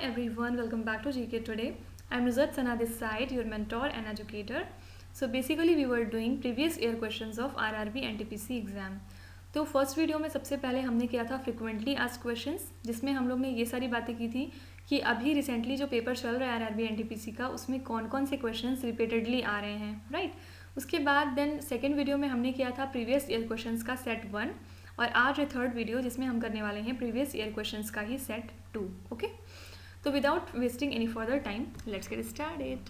everyone, welcome back to GK Today. I'm Nuzat Sana this side, your mentor and educator. So basically we were doing previous year questions of RRB NTPC exam. तो first video में सबसे पहले हमने किया था frequently asked questions, जिसमें हम लोग ने ये सारी बातें की थी कि अभी रिसेंटली जो पेपर चल रहा है आरआरबी एनटीपीसी का, उसमें कौन कौन से क्वेश्चंस रिपीटेडली आ रहे हैं, राइट। उसके बाद देन सेकेंड वीडियो में हमने किया था प्रीवियस ईयर क्वेश्चंस का सेट 1, और आज है थर्ड वीडियो जिसमें हम करने वाले हैं प्रीवियस ईयर क्वेश्चंस का ही सेट 2। ओके, तो without wasting any further time, let's get started.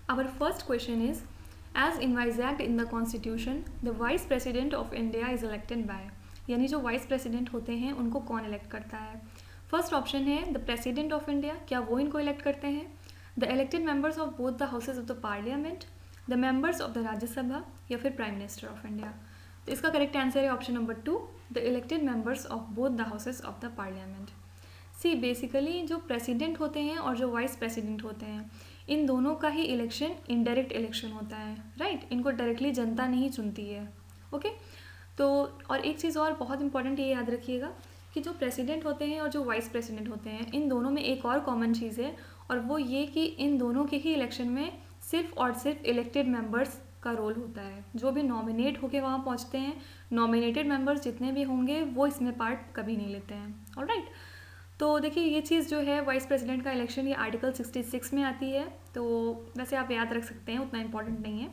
Our first question is, as envisaged in the constitution the vice president of India is elected by, यानी जो वाइस प्रेसिडेंट होते हैं उनको कौन elect करता है। फर्स्ट ऑप्शन है द प्रेसिडेंट ऑफ इंडिया, क्या वो इनको इलेक्ट करते हैं। The elected members of both the houses of the parliament, the members of the Rajya Sabha, या फिर प्राइम मिनिस्टर ऑफ इंडिया। तो इसका करेक्ट आंसर है option number 2, the elected members of both the houses of the parliament. See basically जो president होते हैं और जो वाइस प्रेसिडेंट होते हैं, इन दोनों का ही इलेक्शन इनडायरेक्ट इलेक्शन होता है, राइट। इनको डायरेक्टली जनता नहीं चुनती है। ओके, तो और एक चीज़ और बहुत इंपॉर्टेंट ये याद रखिएगा कि जो प्रेसिडेंट होते हैं और जो वाइस प्रेसिडेंट होते हैं, इन दोनों में एक और कॉमन चीज़ है, और वो ये कि इन दोनों के ही इलेक्शन में सिर्फ और सिर्फ इलेक्टेड मेंबर्स का रोल होता है। जो भी नॉमिनेट होके वहाँ पहुँचते हैं, नॉमिनेटेड मेंबर्स जितने भी होंगे वो इसमें पार्ट कभी नहीं लेते हैं। ऑलराइट, तो देखिए ये चीज़ जो है वाइस प्रेसिडेंट का इलेक्शन, ये आर्टिकल 66 में आती है, तो वैसे आप याद रख सकते हैं, उतना इंपॉर्टेंट नहीं है।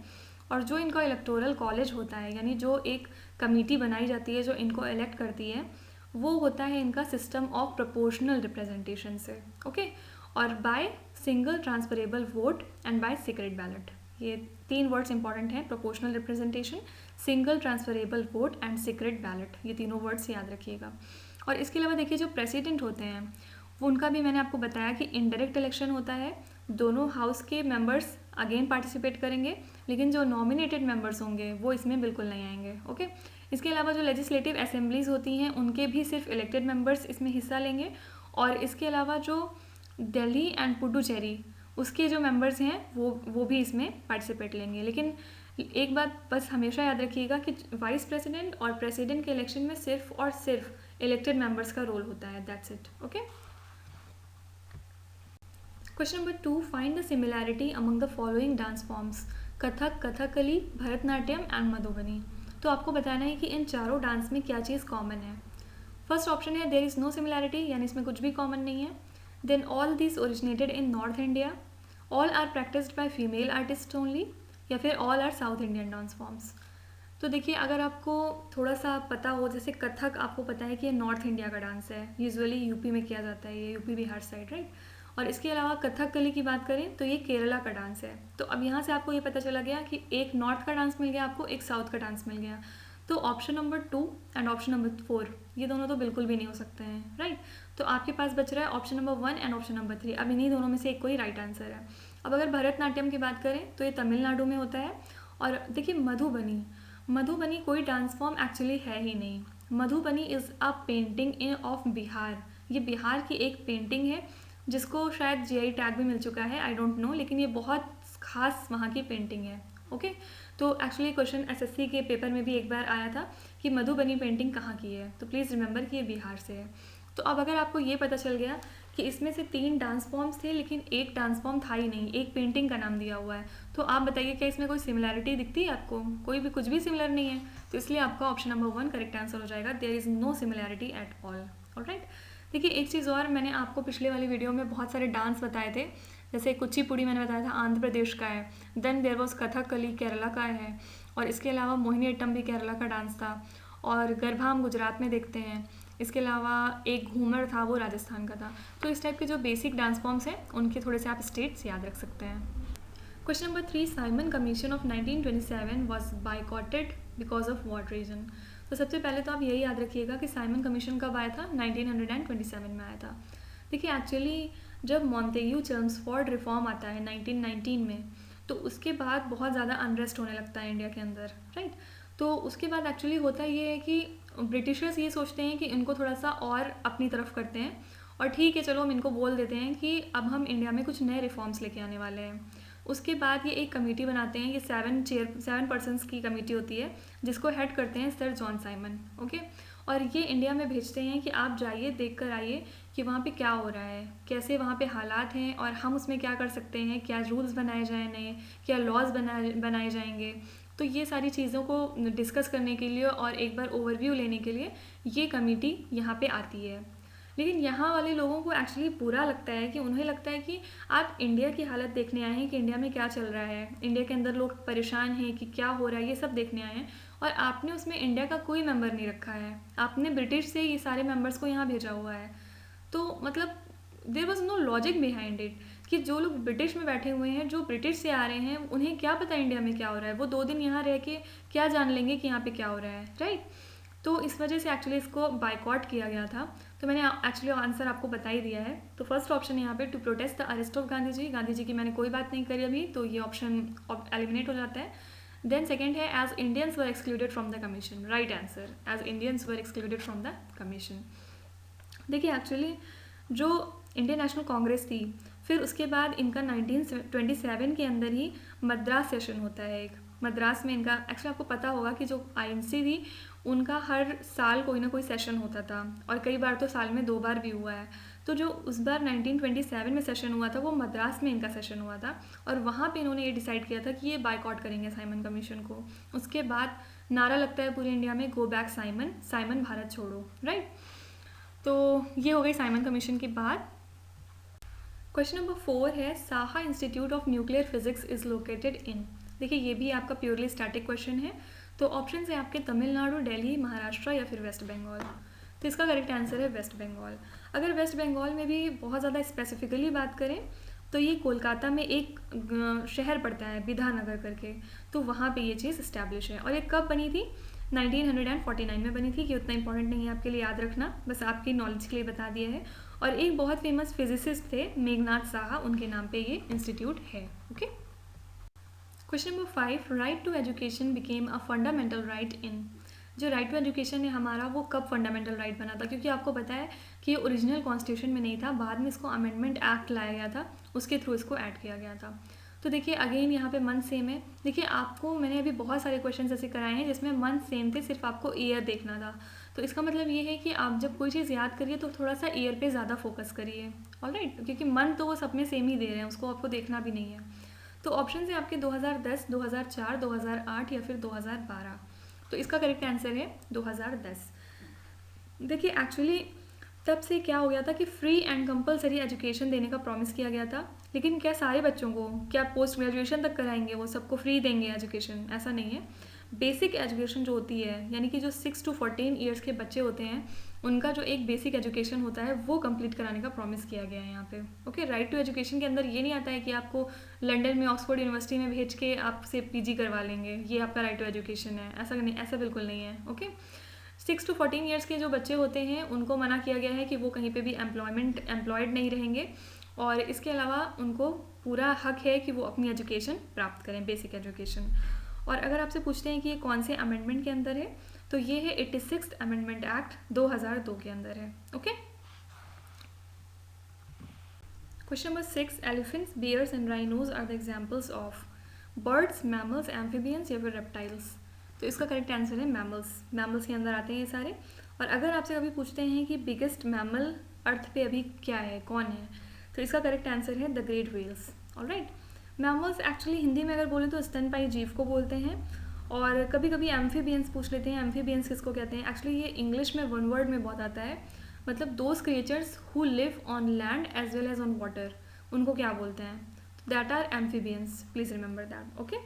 और जो इनका इलेक्टोरल कॉलेज होता है, यानी जो एक कमेटी बनाई जाती है जो इनको इलेक्ट करती है, वो होता है इनका सिस्टम ऑफ प्रोपोर्शनल रिप्रेजेंटेशन से। ओके, और by single transferable vote and by secret ballot. ये 3 वर्ड्स इंपॉर्टेंट हैं, proportional representation, single transferable vote and secret ballot. ये तीनों वर्ड्स याद रखिएगा। और इसके अलावा देखिए जो प्रेसिडेंट होते हैं वो, उनका भी मैंने आपको बताया कि इनडायरेक्ट इलेक्शन होता है। दोनों हाउस के मेंबर्स अगेन पार्टिसिपेट करेंगे, लेकिन जो नॉमिनेटेड मेंबर्स होंगे वो इसमें बिल्कुल नहीं आएंगे। ओके, इसके अलावा जो लेजिस्लेटिव असेंबलीज होती हैं उनके भी सिर्फ इलेक्टेड मेंबर्स इसमें हिस्सा लेंगे। और इसके अलावा जो दिल्ली एंड पुडुचेरी, उसके जो मेंबर्स हैं वो भी इसमें पार्टिसिपेट लेंगे। लेकिन एक बात बस हमेशा याद रखिएगा कि वाइस प्रेसिडेंट और प्रेसिडेंट के इलेक्शन में सिर्फ और सिर्फ इलेक्टेड मेंबर्स का रोल होता है, that's it. Okay, question number 2, find the similarity among the following dance forms, Kathak, Kathakali, Bharatanatyam and Madhubani. तो आपको बताना है कि इन चारों डांस में क्या चीज़ कॉमन है। फर्स्ट ऑप्शन है देयर इज़ नो सिमिलैरिटी, यानी इसमें कुछ भी कॉमन नहीं है। Then all this originated in north India, all are practised by female artist only, या फिर all are south Indian dance forms. तो देखिए अगर आपको थोड़ा सा पता हो, जैसे कथक आपको पता है कि ये नॉर्थ इंडिया का डांस है, यूजुअली यूपी में किया जाता है, ये यूपी बिहार साइड, राइट। और इसके अलावा कथकली की बात करें तो ये केरला का डांस है। तो अब यहाँ से आपको ये पता चला गया कि एक नॉर्थ का डांस मिल गया आपको, एक साउथ का डांस मिल गया। तो option number 2 and option number 4 ये दोनों तो बिल्कुल भी नहीं हो सकते हैं, राइट। तो आपके पास बच रहा है option number 1 and option number 3। अब इन्हीं दोनों में से एक कोई राइट आंसर है। अब अगर भरतनाट्यम की बात करें तो ये तमिलनाडु में होता है। और देखिए मधुबनी कोई डांस फॉर्म एक्चुअली है ही नहीं। Madhubani is a painting in of Bihar, ये बिहार की एक पेंटिंग है जिसको शायद जीआई टैग भी मिल चुका है, आई डोंट नो, लेकिन ये बहुत खास वहाँ की पेंटिंग है। ओके, तो एक्चुअली क्वेश्चन एसएससी के पेपर में भी एक बार आया था कि मधुबनी पेंटिंग कहाँ की है, तो प्लीज़ रिमेंबर कि ये बिहार से है। तो अब अगर आपको ये पता चल गया कि इसमें से 3 डांस फॉर्म्स थे लेकिन एक डांस फॉर्म था ही नहीं, एक पेंटिंग का नाम दिया हुआ है, तो आप बताइए क्या इसमें कोई सिमिलैरिटी दिखती है आपको? कोई भी, कुछ भी सिमिलर नहीं है। तो इसलिए आपका ऑप्शन नंबर 1 करेक्ट आंसर हो जाएगा, there is no similarity at all. Alright, देखिए एक चीज़ और, मैंने आपको पिछले वाली वीडियो में बहुत सारे डांस बताए थे, जैसे कुचिपुड़ी मैंने बताया था आंध्र प्रदेश का है, then there was Kathakali Kerala का है, और इसके अलावा मोहिनीअट्टम भी केरला का डांस था, और गरबा हम गुजरात में देखते हैं। इसके अलावा एक घूमर था, वो राजस्थान का था। तो इस टाइप के जो बेसिक डांस फॉर्म्स हैं उनके थोड़े से आप स्टेट्स याद रख सकते हैं। Question number 3, Simon commission of 1927 was boycotted because of what reason. तो सबसे पहले तो आप यही याद रखिएगा कि साइमन कमीशन कब आया था, 1927 में आया था। देखिए एक्चुअली जब मॉन्टेग्यू चेम्सफोर्ड रिफॉर्म आता है 1919 में, तो उसके बाद बहुत ज़्यादा अनरेस्ट होने लगता है इंडिया के अंदर, राइट। तो उसके बाद एक्चुअली होता ये है कि ब्रिटिशर्स ये सोचते हैं कि इनको थोड़ा सा और अपनी तरफ करते हैं, और ठीक है चलो हम इनको बोल देते हैं कि अब हम इंडिया में कुछ नए रिफॉर्म्स लेके आने वाले हैं। उसके बाद ये एक कमेटी बनाते हैं, ये 7 पर्सन्स की कमेटी होती है जिसको हेड करते हैं सर जॉन साइमन। ओके, और ये इंडिया में भेजते हैं कि आप जाइए देख कर आइए कि वहाँ पे क्या हो रहा है, कैसे वहाँ पे हालात हैं और हम उसमें क्या कर सकते हैं, क्या रूल्स बनाए जाए नए, क्या लॉज बनाए जाएंगे। तो ये सारी चीज़ों को डिस्कस करने के लिए और एक बार ओवरव्यू लेने के लिए ये कमेटी यहाँ पे आती है। लेकिन यहाँ वाले लोगों को एक्चुअली बुरा लगता है कि उन्हें लगता है कि आप इंडिया की हालत देखने आए हैं कि इंडिया में क्या चल रहा है, इंडिया के अंदर लोग परेशान हैं कि क्या हो रहा है, ये सब देखने आए हैं और आपने उसमें इंडिया का कोई मेंबर नहीं रखा है, आपने ब्रिटिश से ये सारे मेंबर्स को यहाँ भेजा हुआ है। तो मतलब there was no logic behind it कि जो लोग ब्रिटिश में बैठे हुए हैं, जो ब्रिटिश से आ रहे हैं, उन्हें क्या पता इंडिया में क्या हो रहा है, वो 2 दिन यहाँ रह के क्या जान लेंगे कि यहाँ पे क्या हो रहा है, राइट। तो इस वजह से एक्चुअली इसको बाइकआउट किया गया था। तो मैंने एक्चुअली आंसर आपको बता ही दिया है। तो फर्स्ट ऑप्शन यहाँ पे to protest the arrest of Gandhi ji की मैंने कोई बात नहीं करी अभी, तो ये ऑप्शन एलिमिनेट हो जाता है। देन सेकेंड है as Indians were excluded from the commission, right answer, as Indians were excluded from the commission. देखिए एक्चुअली जो इंडियन नेशनल कांग्रेस थी, फिर उसके बाद इनका 1927 के अंदर ही मद्रास सेशन होता है एक, मद्रास में इनका एक्चुअली आपको पता होगा कि जो आईएनसी थी उनका हर साल कोई ना कोई सेशन होता था और कई बार तो साल में 2 बार भी हुआ है। तो जो उस बार 1927 में सेशन हुआ था वो मद्रास में इनका सेशन हुआ था और वहाँ पे इन्होंने ये डिसाइड किया था कि ये बाइकआउट करेंगे साइमन कमीशन को। उसके बाद नारा लगता है पूरे इंडिया में, go back Simon, Simon Bharat छोड़ो, राइट। तो ये हो गई साइमन कमीशन की बात। क्वेश्चन नंबर 4 है Saha institute of nuclear physics is located in. देखिए ये भी आपका प्योरली स्टैटिक क्वेश्चन है। तो ऑप्शन है आपके तमिलनाडु, दिल्ली, महाराष्ट्र या फिर वेस्ट बंगाल। तो इसका करेक्ट आंसर है वेस्ट बंगाल। अगर वेस्ट बंगाल में भी बहुत ज़्यादा स्पेसिफिकली बात करें तो ये कोलकाता में एक शहर पड़ता है विधानगर करके, तो वहाँ पे ये चीज़ इस्टेब्लिश है। और ये कब बनी थी? 1949 में बनी थी, कि उतना इंपॉर्टेंट नहीं है आपके लिए याद रखना, बस आपकी नॉलेज के लिए बता दिया है। और एक बहुत फेमस फिजिसिस्ट थे मेघनाथ साहा, उनके नाम पे ये इंस्टीट्यूट है। Okay. Question number 5, right to education became a fundamental right in. जो राइट टू एजुकेशन है हमारा, वो कब फंडामेंटल राइट बना था? क्योंकि आपको पता है कि ये ओरिजिनल कॉन्स्टिट्यूशन में नहीं था, बाद में इसको अमेंडमेंट एक्ट लाया गया था, उसके थ्रू इसको ऐड किया गया था। तो देखिए अगेन यहाँ पे मंथ सेम है। देखिए आपको मैंने अभी बहुत सारे क्वेश्चन ऐसे कराए हैं जिसमें मंथ सेम थे, सिर्फ आपको ईयर देखना था। तो इसका मतलब ये है कि आप जब कोई चीज़ याद करिए तो थोड़ा सा ईयर पे ज़्यादा फोकस करिए, ऑलराइट, क्योंकि मंथ तो वो सब में सेम ही दे रहे हैं, उसको आपको देखना भी नहीं है। तो ऑप्शन है आपके 2010, 2004, 2008 या फिर 2012। तो इसका करेक्ट आंसर है 2010। देखिए एक्चुअली तब से क्या हो गया था कि फ्री एंड कंपलसरी एजुकेशन देने का प्रॉमिस किया गया था, लेकिन क्या सारे बच्चों को, क्या पोस्ट ग्रेजुएशन तक कराएंगे, वो सबको फ्री देंगे एजुकेशन? ऐसा नहीं है। बेसिक एजुकेशन जो होती है, यानी कि जो 6 to 14 ईयर्स के बच्चे होते हैं, उनका जो एक बेसिक एजुकेशन होता है वो कंप्लीट कराने का प्रॉमिस किया गया है यहाँ पे। ओके, राइट टू एजुकेशन के अंदर ये नहीं आता है कि आपको लंदन में ऑक्सफोर्ड यूनिवर्सिटी में भेज के आपसे पीजी करवा लेंगे, ये आपका राइट टू एजुकेशन है, ऐसा नहीं, ऐसा बिल्कुल नहीं है। ओके, 6 to 14 ईयर्स के जो बच्चे होते हैं उनको मना किया गया है कि वो कहीं पे भी एम्प्लॉयड नहीं रहेंगे, और इसके अलावा उनको पूरा हक है कि वो अपनी एजुकेशन प्राप्त करें, बेसिक एजुकेशन। और अगर आपसे पूछते हैं कि ये कौन से अमेंडमेंट के अंदर है, तो ये है 86th अमेंडमेंट एक्ट 2002 के अंदर है। Okay. Question number 6, elephants, bears and rhinos are the examples of birds, mammals, amphibians या फिर रेप्टाइल्स। तो इसका करेक्ट आंसर है मैमल्स। मैमल्स के अंदर आते हैं ये सारे। और अगर आपसे कभी पूछते हैं कि बिगेस्ट मैमल अर्थ पे अभी क्या है, कौन है, तो इसका करेक्ट आंसर है the great whales. Alright, mammals actually Hindi में अगर बोलें तो स्तनपायी जीव को बोलते हैं, और कभी कभी एम्फीबियंस पूछ लेते हैं। एम्फीबियंस किसको कहते हैं? एक्चुअली ये इंग्लिश में वन वर्ड में बहुत आता है, मतलब those creatures who live on land as well as on water, उनको क्या बोलते हैं? That are amphibians, please remember that. Okay.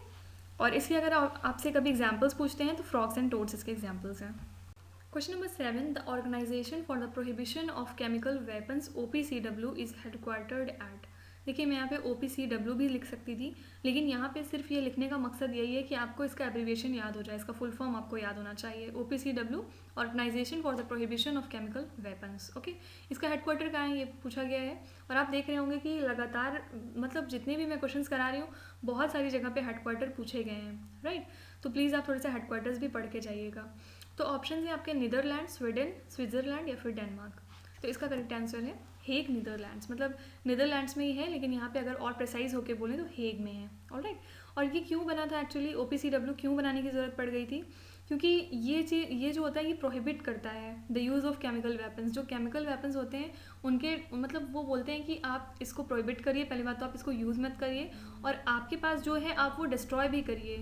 और इसके अगर आपसे कभी एग्जाम्पल्स पूछते हैं तो फ्रॉग्स एंड टोड्स इसके एग्जाम्पल्स हैं। Question number 7, the organisation for the prohibition of chemical weapons OPCW is headquartered at. देखिए मैं यहाँ पे OPCW भी लिख सकती थी, लेकिन यहाँ पे सिर्फ ये लिखने का मकसद यही है कि आपको इसका एब्रीविएशन याद हो जाए, इसका फुल फॉर्म आपको याद होना चाहिए। OPCW, organisation for the prohibition of chemical weapons. Okay, इसका हेडक्वार्टर कहाँ है ये पूछा गया है। और आप देख रहे होंगे कि लगातार, मतलब जितने भी मैं क्वेश्चंस करा रही हूँ, बहुत सारी जगह पे हेडक्वार्टर पूछे गए हैं, राइट। तो प्लीज़ आप थोड़े से हेडक्वार्टर्स भी पढ़ के जाइएगा। तो ऑप्शन है आपके नीदरलैंड, स्वीडन, स्विट्जरलैंड या फिर डेनमार्क। तो इसका करेक्ट आंसर है हेग, नीदरलैंड्स। मतलब नीदरलैंड्स में ही है, लेकिन यहाँ पे अगर और प्रिसाइज होके बोलें तो हेग में है। ऑलराइट। और ये क्यों बना था एक्चुअली, OPCW क्यों बनाने की ज़रूरत पड़ गई थी? क्योंकि ये जो होता है ये प्रोहिबिट करता है the use of chemical weapons. जो केमिकल वेपन्स होते हैं उनके मतलब वो बोलते हैं कि आप इसको प्रोहिबिट करिए, पहली बात तो आप इसको यूज़ मत करिए, और आपके पास जो है आप वो डिस्ट्रॉय भी करिए,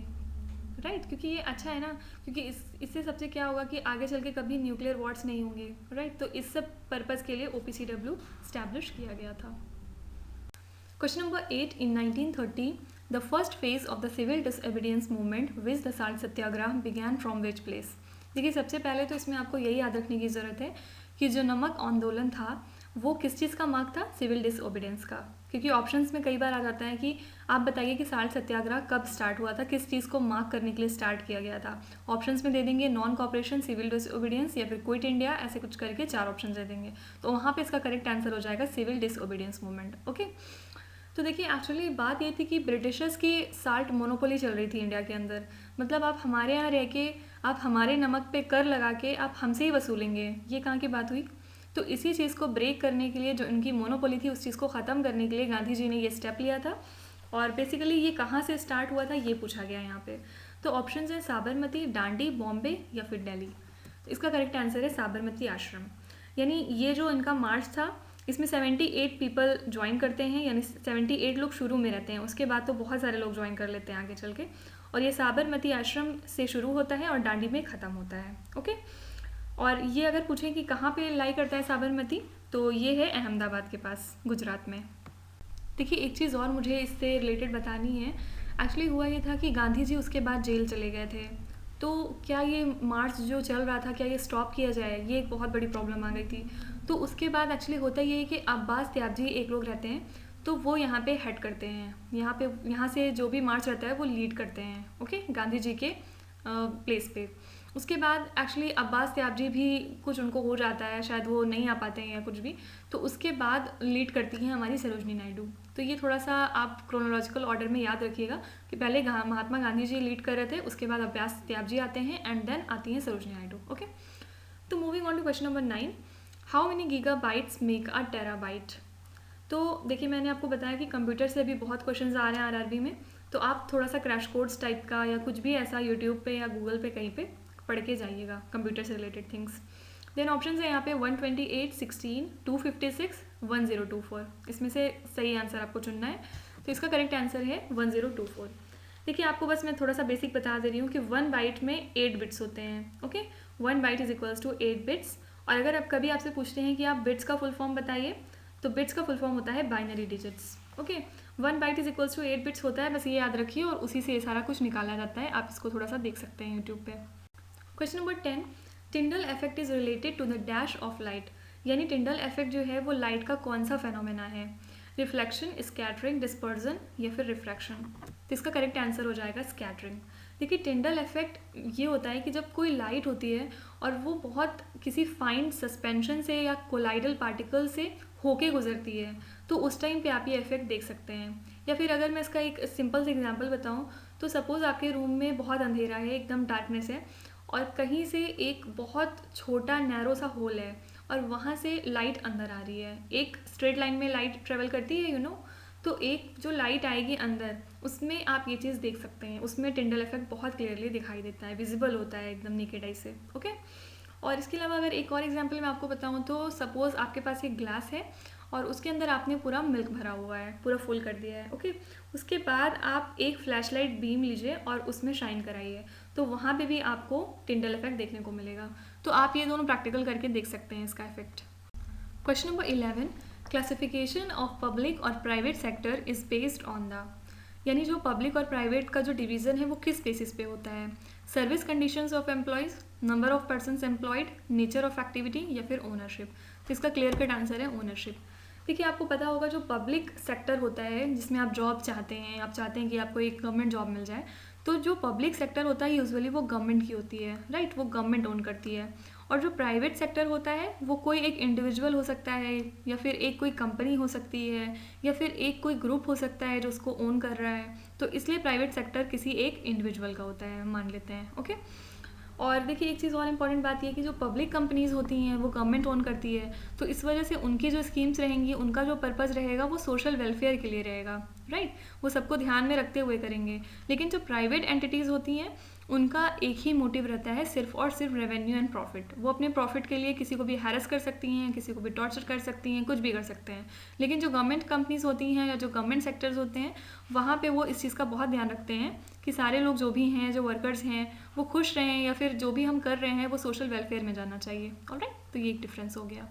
राइट। क्योंकि ये अच्छा है ना, क्योंकि इससे सबसे क्या होगा कि आगे चल के कभी न्यूक्लियर वॉर्स नहीं होंगे, राइट। तो इस सब पर्पज़ के लिए OPCW स्टैब्लिश किया गया था। Question number 8. In 1930, the first phase of the civil disobedience movement with the Salt Satyagraha began from which place? देखिए सबसे पहले तो इसमें आपको यही याद रखने की ज़रूरत है कि जो नमक आंदोलन था वो किस चीज़ का मार्क था? सिविल डिसओबीडियंस का। क्योंकि ऑप्शंस में कई बार आ जाता है कि आप बताइए कि साल्ट सत्याग्रह कब स्टार्ट हुआ था, किस चीज़ को मार्क करने के लिए स्टार्ट किया गया था। ऑप्शंस में दे देंगे नॉन कॉपरेशन, सिविल डिसओबीडियंस या फिर क्विट इंडिया, ऐसे कुछ करके 4 ऑप्शन दे देंगे। तो वहाँ पे इसका करेक्ट आंसर हो जाएगा सिविल डिसओबीडियंस मूवमेंट। ओके, तो देखिए एक्चुअली बात ये थी कि ब्रिटिशर्स की साल्ट मोनोपोली चल रही थी इंडिया के अंदर। मतलब आप हमारे यहाँ रह के आप हमारे नमक पे कर लगा के आप हमसे ही वसूलेंगे, ये कहाँ की बात हुई। तो इसी चीज़ को ब्रेक करने के लिए, जो इनकी मोनोपोली थी उस चीज़ को ख़त्म करने के लिए गांधी जी ने ये स्टेप लिया था। और बेसिकली ये कहाँ से स्टार्ट हुआ था ये पूछा गया यहाँ पे। तो ऑप्शन हैं साबरमती, डांडी, बॉम्बे या फिर दिल्ली। तो इसका करेक्ट आंसर है साबरमती आश्रम। यानी ये जो इनका मार्च था इसमें 78 पीपल ज्वाइन करते हैं, यानी 78 लोग शुरू में रहते हैं, उसके बाद तो बहुत सारे लोग ज्वाइन कर लेते हैं आगे चल के। और ये साबरमती आश्रम से शुरू होता है और दांडी में ख़त्म होता है। ओके, और ये अगर पूछें कि कहाँ पे लाई करता है साबरमती, तो ये है अहमदाबाद के पास, गुजरात में। देखिए एक चीज़ और मुझे इससे रिलेटेड बतानी है। एक्चुअली हुआ ये था कि गांधी जी उसके बाद जेल चले गए थे, तो क्या ये मार्च जो चल रहा था क्या ये स्टॉप किया जाए, ये एक बहुत बड़ी प्रॉब्लम आ गई थी। तो उसके बाद एक्चुअली होता ये है कि अब्बास त्याबजी एक लोग रहते हैं, तो वो यहाँ पे हेड करते हैं, यहाँ से जो भी मार्च रहता है वो लीड करते हैं, ओके, गांधी जी के प्लेस पे। उसके बाद एक्चुअली अब्बास त्याबजी भी कुछ उनको हो जाता है, शायद वो नहीं आ पाते हैं या कुछ भी, तो उसके बाद लीड करती हैं हमारी सरोजनी नायडू। तो ये थोड़ा सा आप क्रोनोलॉजिकल ऑर्डर में याद रखिएगा कि पहले महात्मा गांधी जी लीड कर रहे थे, उसके बाद अब्बास त्याबजी आते हैं एंड देन आती हैं सरोजनी नायडू। ओके, तो moving on to question number 9, how many gigabytes make a terabyte. तो देखिए मैंने आपको बताया कि कंप्यूटर से भी बहुत क्वेश्चंस आ रहे हैं आरआरबी में, तो आप थोड़ा सा क्रैश कोर्स टाइप का या कुछ भी ऐसा यूट्यूब पे या गूगल पे कहीं पे पढ़ के जाइएगा कंप्यूटर से रिलेटेड थिंग्स। देन ऑप्शन है यहाँ पे 128, 16, 256, 1024। इसमें से सही आंसर आपको चुनना है, तो इसका करेक्ट आंसर है 1024। देखिए आपको बस मैं थोड़ा सा बेसिक बता दे रही हूँ कि 1 बाइट में 8 बिट्स होते हैं। Okay, 1 byte is equals to 8 bits. और अगर आप कभी आपसे पूछते हैं कि आप बिट्स का फुल फॉर्म बताइए, तो बिट्स का फुल फॉर्म होता है binary digits. Okay, 1 byte is equals to 8 bits होता है, बस ये याद रखिए, और उसी से ये सारा कुछ निकाला जाता है। आप इसको थोड़ा सा देख सकते हैं यूट्यूब पे। Question number 10, Tyndall effect is related to the dash of light. यानी टिंडल इफेक्ट जो है वो लाइट का कौन सा फेनोमेना है? रिफ्लेक्शन, स्कैटरिंग, डिस्पर्जन या फिर रिफ्रैक्शन। तो इसका करेक्ट आंसर हो जाएगा स्कैटरिंग। देखिए टिंडल इफेक्ट ये होता है कि जब कोई लाइट होती है और वो बहुत किसी फाइन सस्पेंशन से या कोलाइडल पार्टिकल से होके गुजरती है, तो उस टाइम पे आप ये इफेक्ट देख सकते हैं। या फिर अगर मैं इसका एक सिंपल सा एग्जांपल बताऊं, तो सपोज़ आपके रूम में बहुत अंधेरा है, एकदम डार्कनेस है, और कहीं से एक बहुत छोटा नैरो सा होल है और वहाँ से लाइट अंदर आ रही है। एक स्ट्रेट लाइन में लाइट ट्रेवल करती है तो एक जो लाइट आएगी अंदर, उसमें आप ये चीज़ देख सकते हैं, उसमें टिंडल इफेक्ट बहुत क्लियरली दिखाई देता है, विजिबल होता है एकदम नेकेड आई से। ओके, और इसके अलावा अगर एक और एग्जांपल मैं आपको बताऊं, तो सपोज़ आपके पास एक ग्लास है और उसके अंदर आपने पूरा मिल्क भरा हुआ है, पूरा फुल कर दिया है। ओके, उसके बाद आप एक फ्लैशलाइट बीम लीजिए और उसमें शाइन कराइए, तो वहाँ पे भी आपको टिंडल इफेक्ट देखने को मिलेगा। तो आप ये दोनों प्रैक्टिकल करके देख सकते हैं इसका effect. Question number 11, classification of public और private sector is based on the. यानी जो पब्लिक और प्राइवेट का जो डिवीज़न है वो किस बेसिस पे होता है? Service conditions of employees, number of persons employed, nature of activity या फिर ओनरशिप। तो इसका क्लियर कट आंसर है ओनरशिप। देखिए आपको पता होगा जो पब्लिक सेक्टर होता है जिसमें आप जॉब चाहते हैं, आप चाहते हैं कि आपको एक गवर्नमेंट जॉब मिल जाए, तो जो पब्लिक सेक्टर होता है यूजुअली वो गवर्नमेंट की होती है, राइट, वो गवर्नमेंट ओन करती है। और जो प्राइवेट सेक्टर होता है वो कोई एक इंडिविजुअल हो सकता है, या फिर एक कोई कंपनी हो सकती है, या फिर एक कोई ग्रुप हो सकता है जो उसको ओन कर रहा है। तो इसलिए प्राइवेट सेक्टर किसी एक इंडिविजुअल का होता है, मान लेते हैं। ओके, और देखिए एक चीज़ और इम्पॉर्टेंट बात यह है कि जो पब्लिक कंपनीज़ होती हैं वो गवर्नमेंट ओन करती है, तो इस वजह से उनकी जो स्कीम्स रहेंगी, उनका जो पर्पज़ रहेगा वो सोशल वेलफेयर के लिए रहेगा, राइट, वो सबको ध्यान में रखते हुए करेंगे। लेकिन जो प्राइवेट एंटिटीज़ होती हैं उनका एक ही मोटिव रहता है, सिर्फ और सिर्फ रेवेन्यू एंड प्रॉफिट। वो अपने प्रॉफिट के लिए किसी को भी हैरेस कर सकती हैं, किसी को भी टॉर्चर कर सकती हैं, कुछ भी कर सकते हैं। लेकिन जो गवर्नमेंट कंपनीज होती हैं या जो गवर्नमेंट सेक्टर्स होते हैं, वहाँ पे वो इस चीज़ का बहुत ध्यान रखते हैं कि सारे लोग जो भी हैं, जो वर्कर्स हैं, वो खुश रहें, या फिर जो भी हम कर रहे हैं वो सोशल वेलफेयर में जाना चाहिए। ऑलराइट, तो ये एक डिफरेंस हो गया।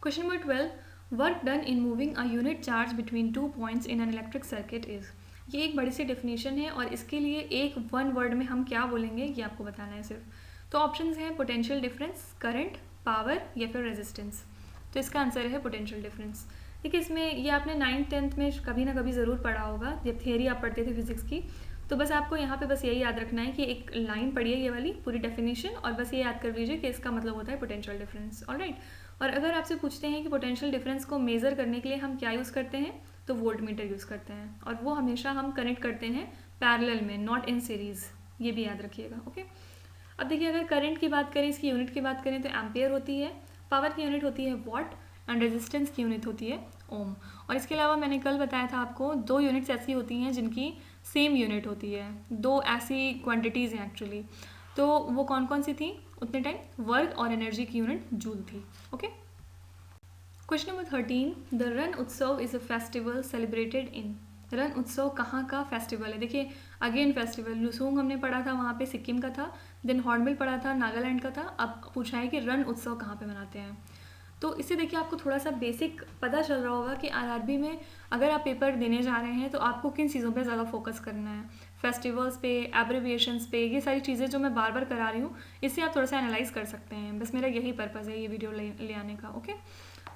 Question number 12, work done in moving a unit charge between 2 points in an electric circuit is. ये एक बड़ी सी डेफिनेशन है और इसके लिए एक वन वर्ड में हम क्या बोलेंगे ये आपको बताना है सिर्फ। तो ऑप्शंस हैं पोटेंशियल डिफरेंस, करंट, पावर या फिर रेजिस्टेंस। तो इसका आंसर है पोटेंशियल डिफरेंस। देखिए इसमें ये आपने 9th-10th में कभी ना कभी ज़रूर पढ़ा होगा जब थियरी आप पढ़ते थे फिजिक्स की। तो बस आपको यहाँ पे बस यही याद रखना है कि एक लाइन पढ़िए ये वाली पूरी डेफिनेशन, और बस ये याद कर लीजिए कि इसका मतलब होता है पोटेंशियल डिफरेंस। ऑलराइट, और अगर आपसे पूछते हैं कि पोटेंशियल डिफरेंस को मेज़र करने के लिए हम क्या यूज़ करते हैं, तो वोल्ट मीटर यूज़ करते हैं, और वो हमेशा हम कनेक्ट करते हैं पैरेलल में, नॉट इन सीरीज़। ये भी याद रखिएगा। ओके, अब देखिए अगर करंट की बात करें, इसकी यूनिट की बात करें तो एम्पियर होती है, पावर की यूनिट होती है वॉट, एंड रेजिस्टेंस की यूनिट होती है ओम। और इसके अलावा मैंने कल बताया था आपको 2 यूनिट्स ऐसी होती हैं जिनकी सेम यूनिट होती है, 2 ऐसी क्वांटिटीज़ हैं एक्चुअली। तो वो कौन कौन सी थी उतने टाइम? वर्क और एनर्जी की यूनिट जूल थी। ओके, क्वेश्चन नंबर 13, द रण उत्सव is a festival celebrated in. रण उत्सव कहाँ का फेस्टिवल है? देखिए अगेन फेस्टिवल, लुसोंग हमने पढ़ा था वहाँ पे सिक्किम का था, देन हॉर्नबिल पढ़ा था नागालैंड का था। अब पूछा है कि रण उत्सव कहाँ पे मनाते हैं। तो इससे देखिए आपको थोड़ा सा बेसिक पता चल रहा होगा कि आरआरबी में अगर आप पेपर देने जा रहे हैं तो आपको किन चीज़ों पे ज़्यादा फोकस करना है। फेस्टिवल्स पे, एब्रिविएशंस पे, ये सारी चीज़ें जो मैं बार बार करा रही हूँ, इससे आप थोड़ा सा एनालाइज कर सकते हैं। बस मेरा यही पर्पज़ है ये वीडियो ले आने का। ओके,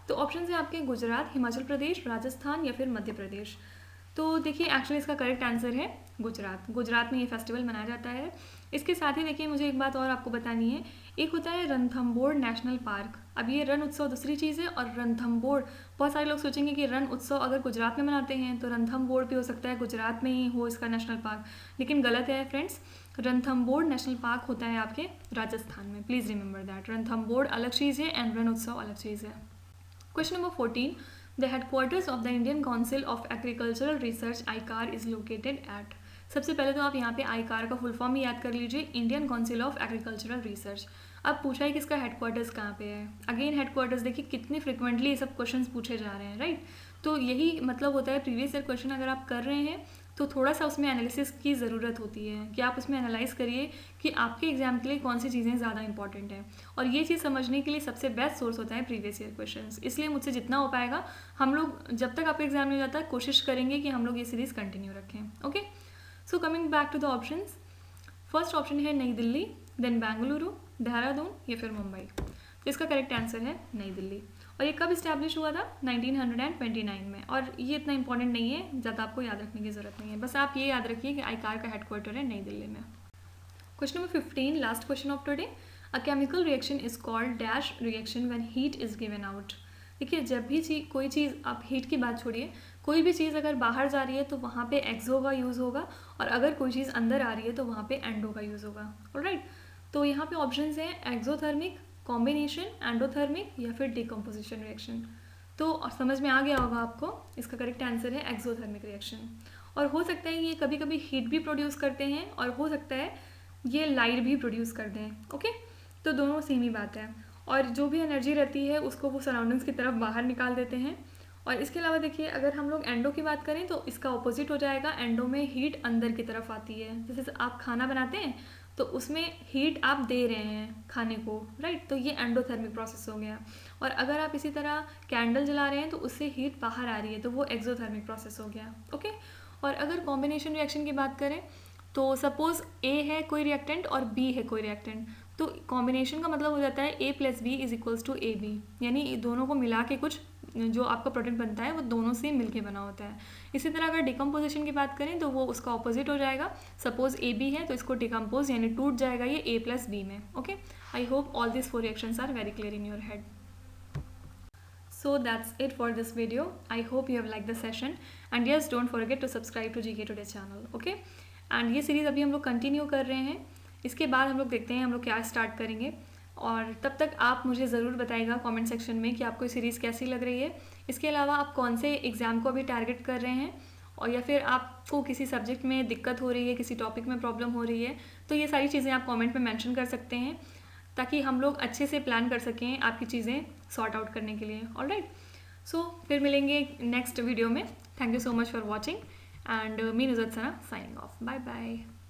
तो ऑप्शन है आपके गुजरात, हिमाचल प्रदेश, राजस्थान या फिर मध्य प्रदेश। तो देखिए एक्चुअली इसका करेक्ट आंसर है गुजरात। गुजरात में ये फेस्टिवल मनाया जाता है। इसके साथ ही देखिए मुझे एक बात और आपको बतानी है, एक होता है रणथंबोर नेशनल पार्क। अब ये रण उत्सव दूसरी चीज़ है, और रणथंबोर, बहुत सारे लोग सोचेंगे कि रण उत्सव अगर गुजरात में मनाते हैं तो रणथंबोर भी हो सकता है गुजरात में ही हो इसका नेशनल पार्क, लेकिन गलत है फ्रेंड्स। रणथंबोर नेशनल पार्क होता है आपके राजस्थान में, प्लीज़ रिमेंबर दैट। रणथंबोर अलग चीज़ है एंड रण उत्सव अलग चीज़ है। Question number 14, the headquarters of the Indian council of agricultural research आईकार is located at. सबसे पहले तो आप यहाँ पे आईकार का फुल फॉर्म ही याद कर लीजिए, Indian council of agricultural research. अब पूछा है कि इसका हेडक्वार्टर्स कहाँ पे है। अगेन हेडक्वार्टर्स, देखिए कितने फ्रिक्वेंटली ये सब क्वेश्चंस पूछे जा रहे हैं, राइट। तो यही मतलब होता है प्रीवियस ईयर क्वेश्चन अगर आप कर रहे हैं तो थोड़ा सा उसमें एनालिसिस की ज़रूरत होती है कि आप उसमें एनालाइज करिए कि आपके एग्जाम के लिए कौन सी चीज़ें ज़्यादा इंपॉर्टेंट हैं। और ये चीज़ समझने के लिए सबसे बेस्ट सोर्स होता है प्रीवियस ईयर क्वेश्चंस। इसलिए मुझसे जितना हो पाएगा हम लोग, जब तक आपका एग्जाम नहीं हो जाता, कोशिश करेंगे कि हम लोग ये सीरीज़ कंटिन्यू रखें। Okay, so coming back to the options, first option है नई दिल्ली, देन बेंगलुरु, देहरादून या फिर मुंबई। तो इसका करेक्ट आंसर है नई दिल्ली। और ये कब इस्टेब्लिश हुआ था? 1929 में। और ये इतना इंपॉर्टेंट नहीं है, ज़्यादा आपको याद रखने की ज़रूरत नहीं है, बस आप ये याद रखिए कि आईकार का हेडक्वार्टर है नई दिल्ली में। Question number 15, last question of today, a chemical reaction is called dash reaction when heat is given out. देखिए जब भी कोई चीज़, आप हीट की बात छोड़िए, कोई भी चीज़ अगर बाहर जा रही है तो वहाँ पे एक्सो का यूज़ होगा, और अगर कोई चीज़ अंदर आ रही है तो वहाँ पे एंडो का यूज़ होगा। ऑलराइट, तो यहाँ पे ऑप्शंस हैं एक्सोथर्मिक, कॉम्बिनेशन, एंडोथर्मिक या फिर डिकम्पोजिशन रिएक्शन। तो समझ में आ गया होगा आपको, इसका करेक्ट आंसर है एक्सोथर्मिक रिएक्शन। और हो सकता है ये कभी कभी हीट भी प्रोड्यूस करते हैं, और हो सकता है ये लाइट भी प्रोड्यूस कर दें। ओके, तो दोनों सेम ही बात है। और जो भी एनर्जी रहती है उसको वो सराउंडिंग्स की तरफ बाहर निकाल देते हैं। और इसके अलावा देखिए अगर हम लोग एंडो की बात करें तो इसका ऑपोजिट हो जाएगा, एंडो में हीट अंदर की तरफ आती है। जैसे आप खाना बनाते हैं तो उसमें हीट आप दे रहे हैं खाने को, राइट, तो ये एंडोथर्मिक प्रोसेस हो गया। और अगर आप इसी तरह कैंडल जला रहे हैं तो उससे हीट बाहर आ रही है, तो वो एक्सोथर्मिक प्रोसेस हो गया। ओके, और अगर कॉम्बिनेशन रिएक्शन की बात करें तो सपोज ए है कोई रिएक्टेंट और बी है कोई रिएक्टेंट, तो कॉम्बिनेशन का मतलब हो जाता है A plus B is equals to A B, यानी दोनों को मिला के कुछ जो आपका प्रोडक्ट बनता है वो दोनों से मिलके बना होता है। इसी तरह अगर डिकम्पोजिशन की बात करें तो वो उसका ऑपोजिट हो जाएगा। सपोज ए बी है तो इसको डिकम्पोज यानी टूट जाएगा ये ए प्लस बी में। Okay, I hope all this 4 reactions are very clear in your head. So that's it for this video. I hope you have liked the session, and yes, don't forget to subscribe to GK Today channel. Okay, and ये series अभी हम लोग continue कर रहे हैं, इसके बाद हम लोग देखते हैं हम लोग क्या स्टार्ट करेंगे। और तब तक आप मुझे ज़रूर बताइएगा कमेंट सेक्शन में कि आपको सीरीज़ कैसी लग रही है। इसके अलावा आप कौन से एग्ज़ाम को अभी टारगेट कर रहे हैं और या फिर आपको किसी सब्जेक्ट में दिक्कत हो रही है, किसी टॉपिक में प्रॉब्लम हो रही है, तो ये सारी चीज़ें आप कमेंट में मेंशन कर सकते हैं ताकि हम लोग अच्छे से प्लान कर सकें आपकी चीज़ें सॉर्ट आउट करने के लिए। ऑलराइट, सो फिर मिलेंगे नेक्स्ट वीडियो में। Thank you so much for watching and me Nuzrat Sana signing off. Bye bye.